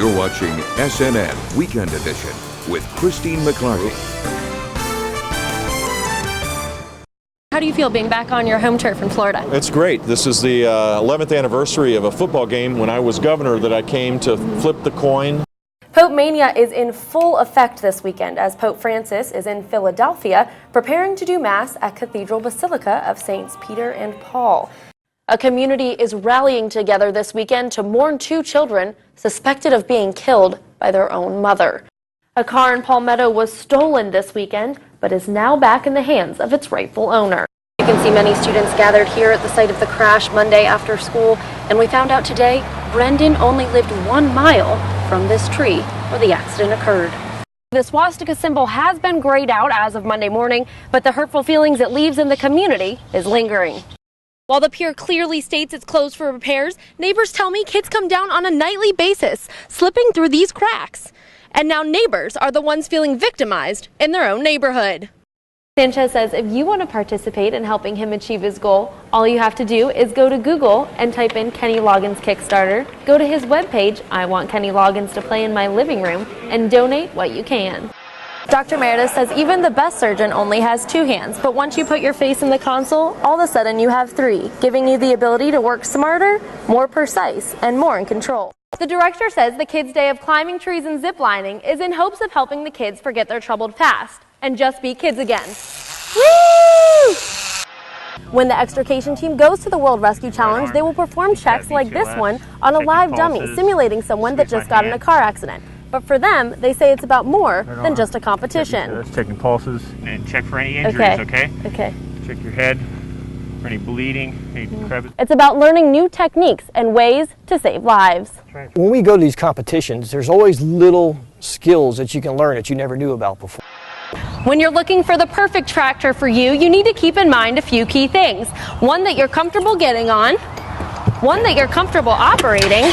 You're watching SNN Weekend Edition with Christine McLarty. How do you feel being back on your home turf in Florida? It's great. This is the 11th anniversary of a football game when I was governor that I came to flip the coin. Pope Mania is in full effect this weekend as Pope Francis is in Philadelphia preparing to do Mass at Cathedral Basilica of Saints Peter and Paul. A community is rallying together this weekend to mourn two children suspected of being killed by their own mother. A car in Palmetto was stolen this weekend, but is now back in the hands of its rightful owner. You can see many students gathered here at the site of the crash Monday after school, and we found out today Brendan only lived 1 mile from this tree where the accident occurred. The swastika symbol has been grayed out as of Monday morning, but the hurtful feelings it leaves in the community is lingering. While the pier clearly states it's closed for repairs, neighbors tell me kids come down on a nightly basis, slipping through these cracks. And now neighbors are the ones feeling victimized in their own neighborhood. Sanchez says if you want to participate in helping him achieve his goal, all you have to do is go to Google and type in Kenny Loggins Kickstarter, go to his webpage, I want Kenny Loggins to play in my living room, and donate what you can. Dr. Meredith says even the best surgeon only has 2 hands, but once you put your face in the console, all of a sudden you have 3, giving you the ability to work smarter, more precise, and more in control. The director says the kids' day of climbing trees and ziplining is in hopes of helping the kids forget their troubled past and just be kids again. Woo! When the extrication team goes to the World Rescue Challenge, they will perform checks like this one on a live dummy, simulating someone that just got in a car accident. But for them, they say it's about more than just a competition. That's checking pulses and check for any injuries, okay? Okay. Check your head for any bleeding, any crevice. It's about learning new techniques and ways to save lives. When we go to these competitions, there's always little skills that you can learn that you never knew about before. When you're looking for the perfect tractor for you, you need to keep in mind a few key things. One that you're comfortable getting on, one that you're comfortable operating,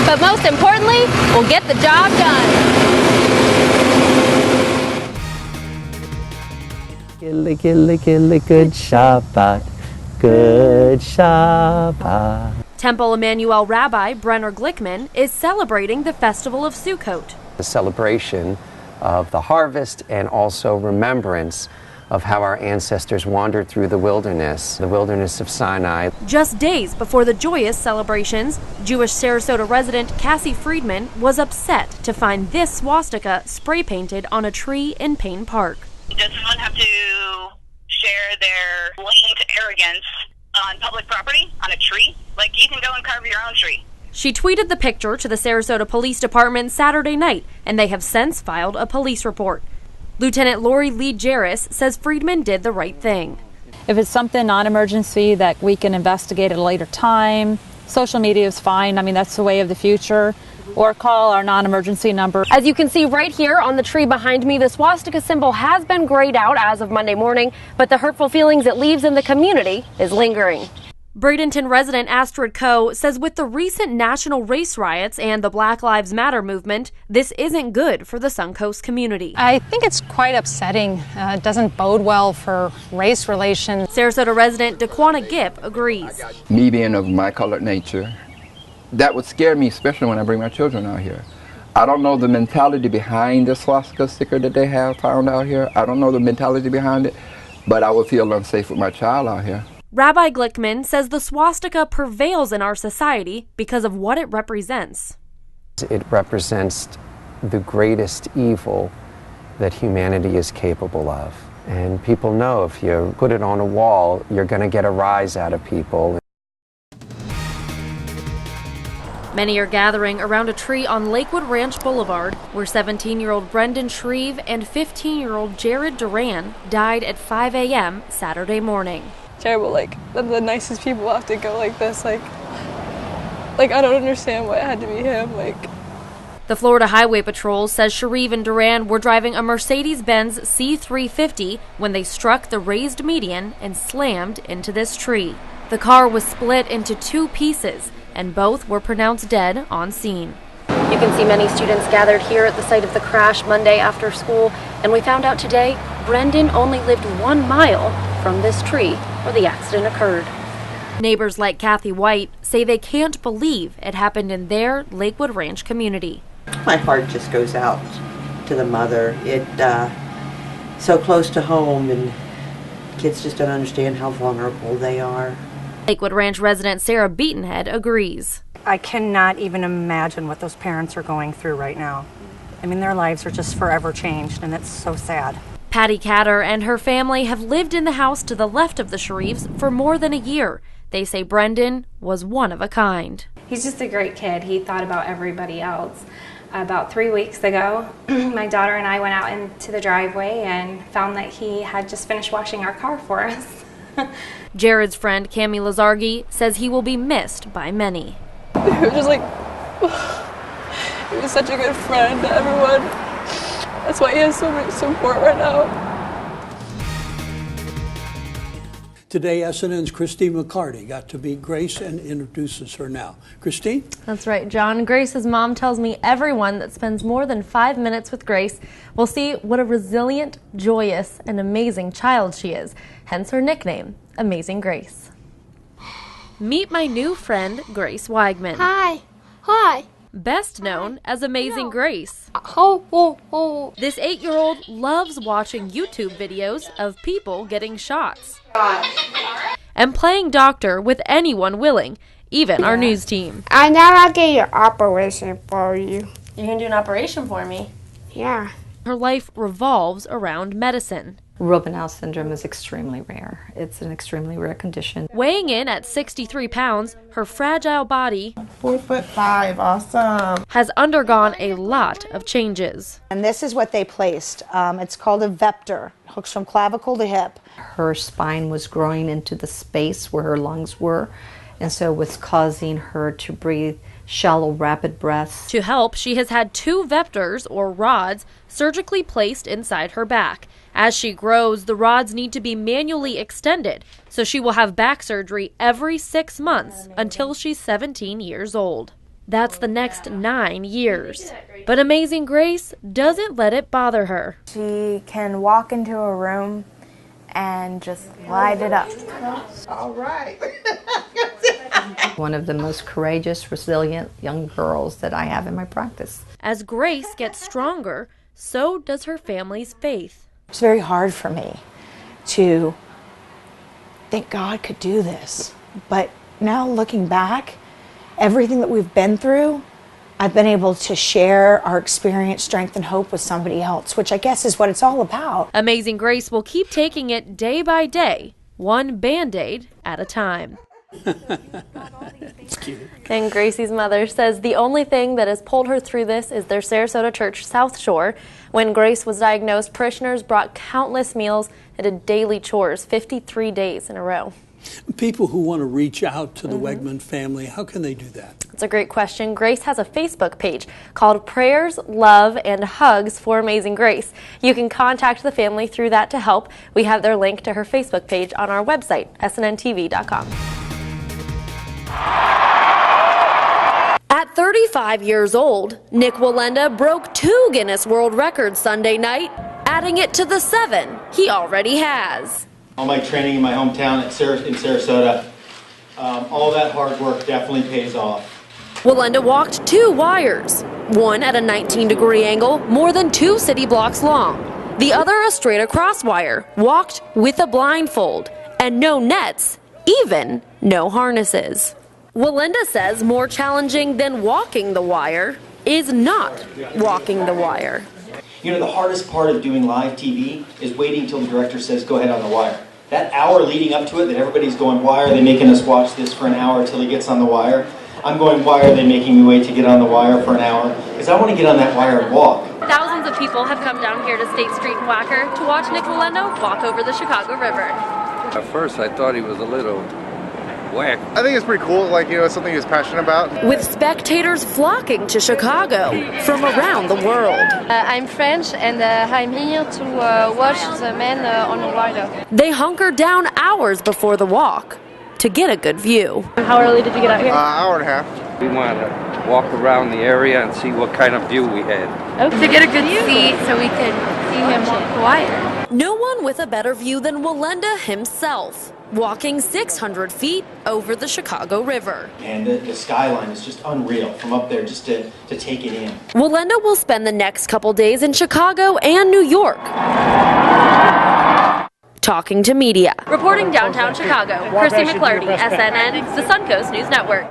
but most importantly, will get the job done. Gilly, gilly, gilly, good Shabbat, good Shabbat. Temple Emmanuel Rabbi Brenner Glickman is celebrating the Festival of Sukkot. The celebration of the harvest and also remembrance of how our ancestors wandered through the wilderness of Sinai. Just days before the joyous celebrations, Jewish Sarasota resident Cassie Friedman was upset to find this swastika spray painted on a tree in Payne Park. Does someone have to share their blatant arrogance on public property, on a tree? Like, you can go and carve your own tree. She tweeted the picture to the Sarasota Police Department Saturday night, and they have since filed a police report. Lieutenant Lori Lee Jarris says Friedman did the right thing. If it's something non-emergency that we can investigate at a later time, social media is fine. I mean, that's the way of the future. Or call our non-emergency number. As you can see right here on the tree behind me, the swastika symbol has been grayed out as of Monday morning, but the hurtful feelings it leaves in the community is lingering. Bradenton resident Astrid Coe says with the recent national race riots and the Black Lives Matter movement, this isn't good for the Suncoast community. I think it's quite upsetting. It doesn't bode well for race relations. Sarasota resident Daquana Gipp agrees. Me being of my colored nature, that would scare me, especially when I bring my children out here. I don't know the mentality behind the swastika sticker that they have found out here. I don't know the mentality behind it, but I would feel unsafe with my child out here. Rabbi Glickman says the swastika prevails in our society because of what it represents. It represents the greatest evil that humanity is capable of. And people know if you put it on a wall, you're going to get a rise out of people. Many are gathering around a tree on Lakewood Ranch Boulevard, where 17-year-old Brendan Shreve and 15-year-old Jared Duran died at 5 a.m. Saturday morning. Terrible, like, the nicest people have to go like this, like I don't understand why it had to be him, like. The Florida Highway Patrol says Shreve and Duran were driving a Mercedes-Benz C350 when they struck the raised median and slammed into this tree. The car was split into 2 pieces, and both were pronounced dead on scene. You can see many students gathered here at the site of the crash Monday after school, and we found out today Brendan only lived 1 mile from this tree where the accident occurred. Neighbors like Kathy White say they can't believe it happened in their Lakewood Ranch community. My heart just goes out to the mother. So close to home, and kids just don't understand how vulnerable they are. Lakewood Ranch resident Sarah Beatonhead agrees. I cannot even imagine what those parents are going through right now. I mean, their lives are just forever changed, and it's so sad. Patty Catter and her family have lived in the house to the left of the Shreves for more than a year. They say Brendan was one of a kind. He's just a great kid. He thought about everybody else. About 3 weeks ago, my daughter and I went out into the driveway and found that he had just finished washing our car for us. Jared's friend Cami Lazargi says he will be missed by many. It was just like, he was such a good friend to everyone. That's why he has so much support right now. Today, SNN's Christine McLarty got to meet Grace and introduces her now. Christine? That's right, John. Grace's mom tells me everyone that spends more than 5 minutes with Grace will see what a resilient, joyous, and amazing child she is. Hence her nickname, Amazing Grace. Meet my new friend, Grace Weigman. Hi. Hi. Best known as Amazing Grace. This 8-year-old loves watching YouTube videos of people getting shots and playing doctor with anyone willing, even our news team. I now get your operation for you. You're gonna do an operation for me? Yeah. Her life revolves around medicine. Robinow syndrome is extremely rare. It's an extremely rare condition. Weighing in at 63 pounds, her fragile body 4'5", awesome, has undergone a lot of changes. And this is what they placed. It's called a vector, hooks from clavicle to hip. Her spine was growing into the space where her lungs were, and so it was causing her to breathe shallow, rapid breaths. To help, she has had 2 vectors, or rods, surgically placed inside her back. As she grows, the rods need to be manually extended, so she will have back surgery every 6 months until she's 17 years old. That's the next 9 years. But Amazing Grace doesn't let it bother her. She can walk into a room and just light it up. All right. One of the most courageous, resilient young girls that I have in my practice. As Grace gets stronger, so does her family's faith. It's very hard for me to think God could do this. But now looking back, everything that we've been through, I've been able to share our experience, strength, and hope with somebody else, which I guess is what it's all about. Amazing Grace will keep taking it day by day, one Band-Aid at a time. It's cute. And Gracie's mother says the only thing that has pulled her through this is their Sarasota Church South Shore. When Grace was diagnosed, parishioners brought countless meals and did daily chores 53 days in a row. People who want to reach out to the Weigman family, how can they do that? It's a great question. Grace has a Facebook page called Prayers, Love, and Hugs for Amazing Grace. You can contact the family through that to help. We have their link to her Facebook page on our website, sntv.com. At 35 years old, Nick Wallenda broke 2 Guinness World Records Sunday night, adding it to the 7 he already has. All my training in my hometown in Sarasota, all that hard work definitely pays off. Wallenda walked 2 wires, one at a 19-degree angle, more than 2 city blocks long. The other a straight across wire, walked with a blindfold, and no nets, even no harnesses. Wallenda says more challenging than walking the wire is not walking the wire. You know, the hardest part of doing live TV is waiting till the director says, go ahead on the wire. That hour leading up to it, that everybody's going, why are they making us watch this for an hour till he gets on the wire? I'm going, why are they making me wait to get on the wire for an hour? Because I want to get on that wire and walk. Thousands of people have come down here to State Street in Wacker to watch Nick Wallenda walk over the Chicago River. At first, I thought he was a little whack. I think it's pretty cool, like, you know, it's something he's passionate about. With spectators flocking to Chicago from around the world. I'm French and I'm here to watch the men on the wire. They hunkered down hours before the walk to get a good view. How early did you get out here? Hour and a half. We wanted to walk around the area and see what kind of view we had. To get a good seat so we could see him walk the wire. No one with a better view than Walenda himself, walking 600 feet over the Chicago River. And the skyline is just unreal from up there, just to take it in. Walenda will spend the next couple days in Chicago and New York, talking to media. Reporting downtown Chicago, Christy McLarty, SNN, the Suncoast News Network.